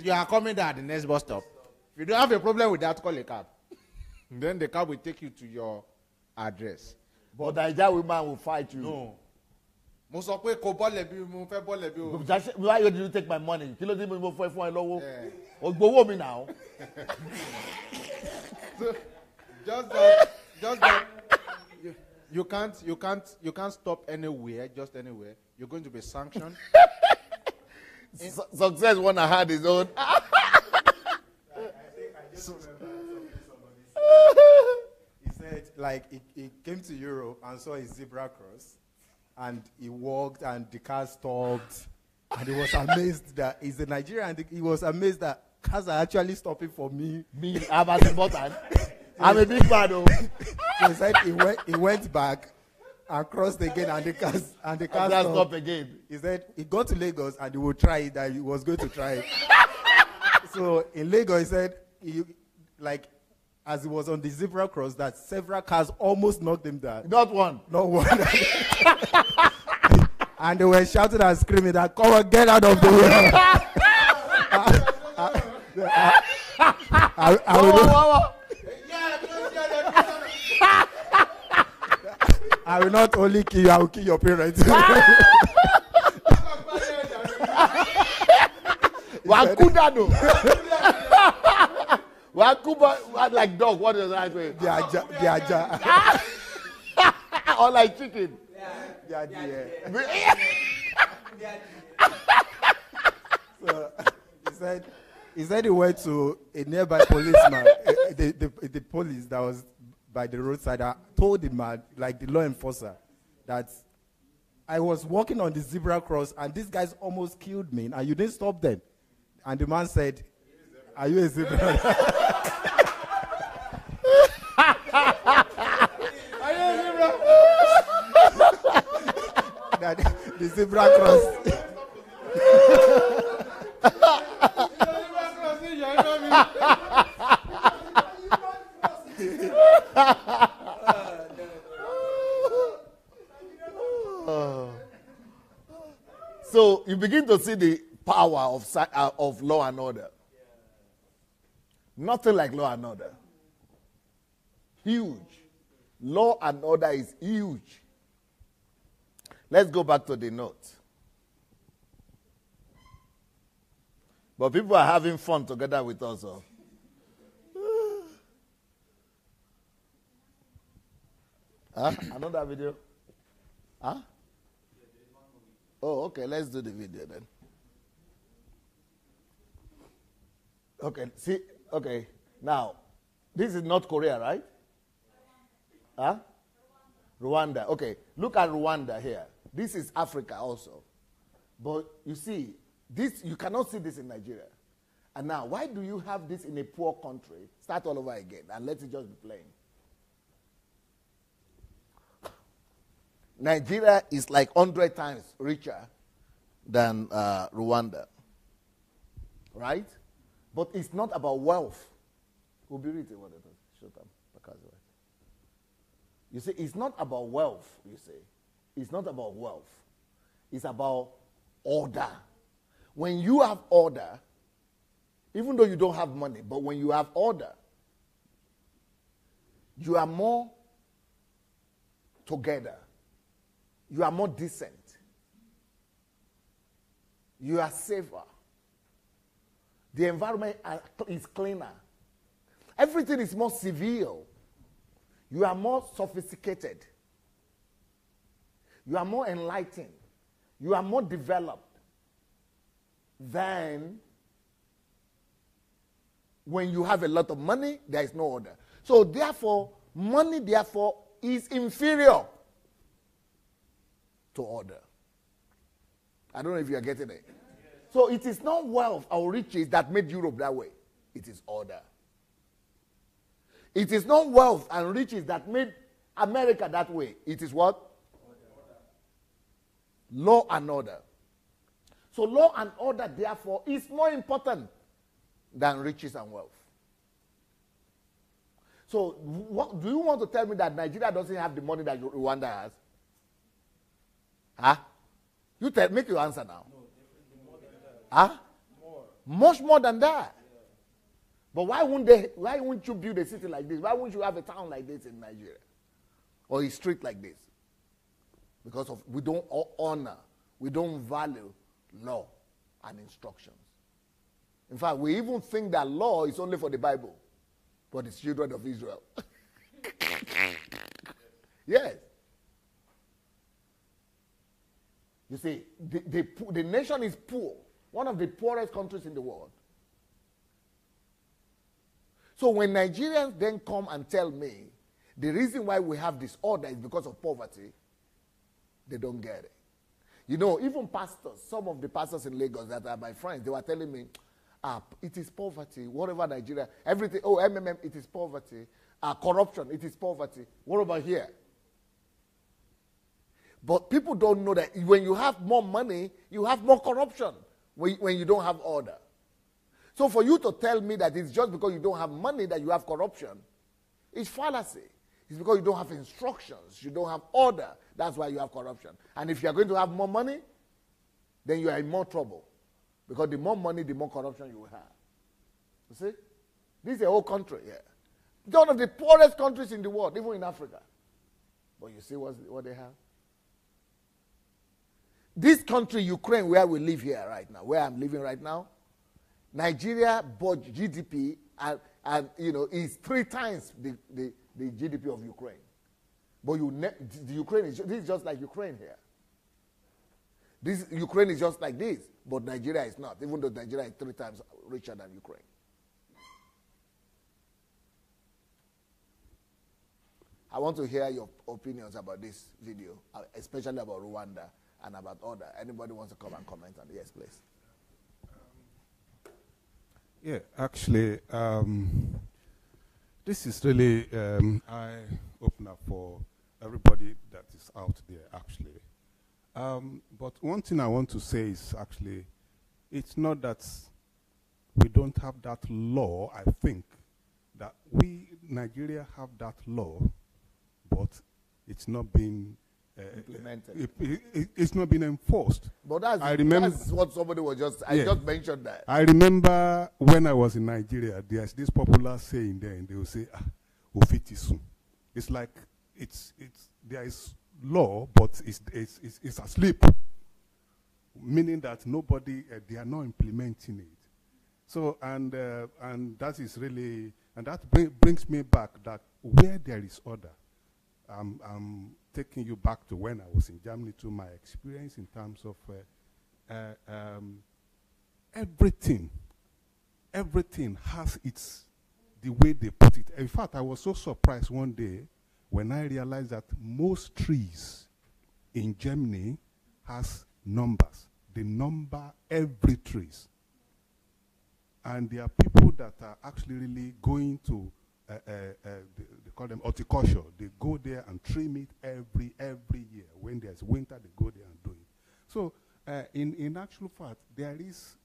You are coming down at the next bus stop. If you don't have a problem with that, call a cab. Then the cab will take you to your address. But Nigeria woman will fight you. No. Mo sọ pé kò bọ́lẹ̀ bí mo fẹ́ bọ́lẹ̀ bí o. Why did you take my money? Kí ló dé mo fún ẹ lọ́wọ́? O gbowó mi now. So, just that you can't stop anywhere, just anywhere. You're going to be sanctioned. Success one I had his own. He said, like, he came to Europe and saw a zebra cross, and he walked, and the car stopped, and he was amazed that he's a Nigerian, and he was amazed that cars are actually stopping for me. Me, I'm as important. I'm a big man, though. So he said he went back and crossed again, and the car stopped again. He said he got to Lagos and he would try it, that he was going to try it. So in Lagos, he said, as he was on the zebra cross, that several cars almost knocked him down. Not one. Not one. And they were shouting and screaming that, "Come on, get out of the way." I will not only kill you, I will kill your parents. Wakudano. Wakuba, like dog. What is that way? The aja. Or like chicken. So he said he went to a nearby policeman, the police that was by the roadside. I told the man, like the law enforcer, that I was walking on the zebra cross and these guys almost killed me, and you didn't stop them. And the man said, "Are you a zebra?" Are you a zebra? That the zebra cross. So you begin to see the power of law and order. Nothing like law and order. Huge. Law and order is huge. Let's go back to the note. But people are having fun together with us. Another video? Huh? Oh, okay. Let's do the video then. Okay. See, okay. Now, this is North Korea, right? Huh? Rwanda. Okay. Look at Rwanda here. This is Africa also. But you see, this you cannot see this in Nigeria. And now, why do you have this in a poor country? Start all over again and let it just be playing. Nigeria is like 100 times richer than Rwanda. Right? But it's not about wealth. You see, it's not about wealth, you see. It's not about wealth. It's about order. When you have order, even though you don't have money, but when you have order, you are more together. You are more decent. You are safer. The environment is cleaner. Everything is more civil. You are more sophisticated. You are more enlightened. You are more developed than when you have a lot of money, there is no order. So therefore, money is inferior to order. I don't know if you are getting it. So it is not wealth or riches that made Europe that way. It is order. It is not wealth and riches that made America that way. It is what? Order. Law and order. So law and order, therefore, is more important than riches and wealth. So do you want to tell me that Nigeria doesn't have the money that Rwanda has? Huh? Make your answer now. No, huh? Much more than that. But why wouldn't you build a city like this? Why wouldn't you have a town like this in Nigeria? Or a street like this? Because we don't honor, we don't value law and instructions. In fact, we even think that law is only for the Bible, for the children of Israel. Yes. You see, the nation is poor, one of the poorest countries in the world. So when Nigerians then come and tell me the reason why we have disorder is because of poverty, they don't get it. You know, even pastors, some of the pastors in Lagos that are my friends, they were telling me, it is poverty, whatever Nigeria, everything, MMM, it is poverty. Corruption, it is poverty. What about here? But people don't know that when you have more money, you have more corruption when you don't have order. So for you to tell me that it's just because you don't have money that you have corruption, it's fallacy. It's because you don't have instructions, you don't have order. That's why you have corruption. And if you are going to have more money, then you are in more trouble. Because the more money, the more corruption you will have. You see? This is a whole country here. It's one of the poorest countries in the world, even in Africa. But you see what they have? This country, Ukraine, where we live here right now, where I'm living right now, Nigeria bought GDP and is 3 times the GDP of Ukraine. But the Ukraine this is just like Ukraine here. This Ukraine is just like this, but Nigeria is not, even though Nigeria is 3 times richer than Ukraine. I want to hear your opinions about this video, especially about Rwanda and about order. Anybody wants to come and comment on it? Yes, please. Yeah, actually, this is really eye-opener for everybody that is out there, actually. But one thing I want to say is actually, it's not that we don't have that law. I think that Nigeria have that law, but it's not being implemented. It's not being enforced. But that's what somebody was just, I just mentioned that. I remember when I was in Nigeria, there's this popular saying there, and they will say, Ofitisu. It's like, there is law, but it's asleep. Meaning that nobody, they are not implementing it. So, and that is really, and that brings me back that where there is order, I'm taking you back to when I was in Germany, to my experience in terms of everything has the way they put it. In fact, I was so surprised one day when I realized that most trees in Germany has numbers. They number every trees. And there are people that are actually really going to they call them horticulture. They go there and trim it every year. When there's winter, they go there and do it. So, in actual fact, there is,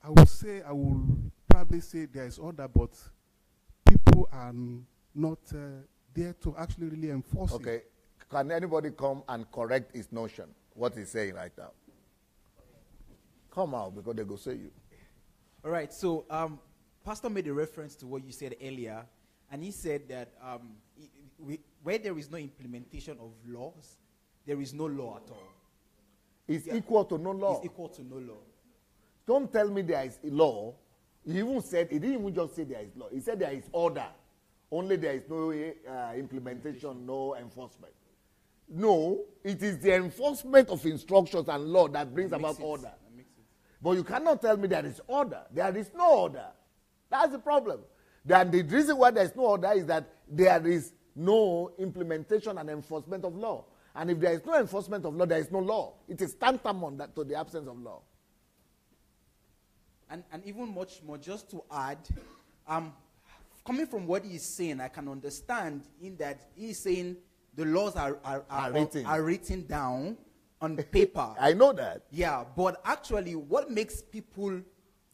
I will probably say there is order, but people are not there to actually really enforce it. Okay. Can anybody come and correct his notion, what he's saying right now? Come out, because they go say you. All right, so Pastor made a reference to what you said earlier, and he said that where there is no implementation of laws, there is no law at all. It's equal to no law. It's equal to no law. Don't tell me there is a law. He even said, he didn't even just say there is law. He said there is order. Only there is no implementation, no enforcement. No, it is the enforcement of instructions and law that brings about order. But you cannot tell me there is order. There is no order. That's the problem. And the reason why there is no order is that there is no implementation and enforcement of law. And if there is no enforcement of law, there is no law. It is tantamount to the absence of law. And even much more, just to add, coming from what he's saying, I can understand in that he's saying the laws are written down on paper. I know that. Yeah, but actually what makes people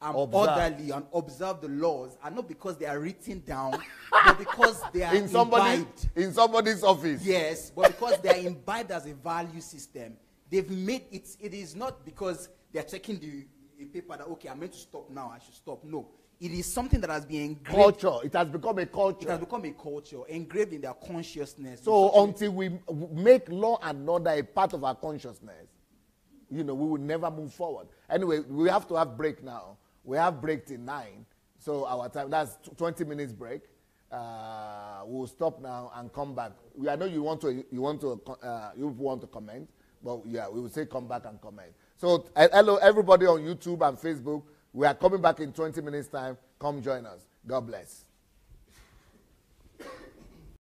orderly and observe the laws are not because they are written down, but because they are imbibed. In somebody's office. Yes, but because they are imbibed as a value system. They've made it is not because they're checking the the paper that, okay, I'm meant to stop now, I should stop. No. It is something that has been engraved. Culture. It has become a culture. It has become a culture, engraved in their consciousness. So until we make law and order a part of our consciousness, we will never move forward. Anyway, we have to have break now. We have break till 9. So our time, that's 20 minutes break. We'll stop now and come back. I know you want to comment, but yeah, we will say come back and comment. So hello everybody on YouTube and Facebook. We are coming back in 20 minutes time. Come join us. God bless.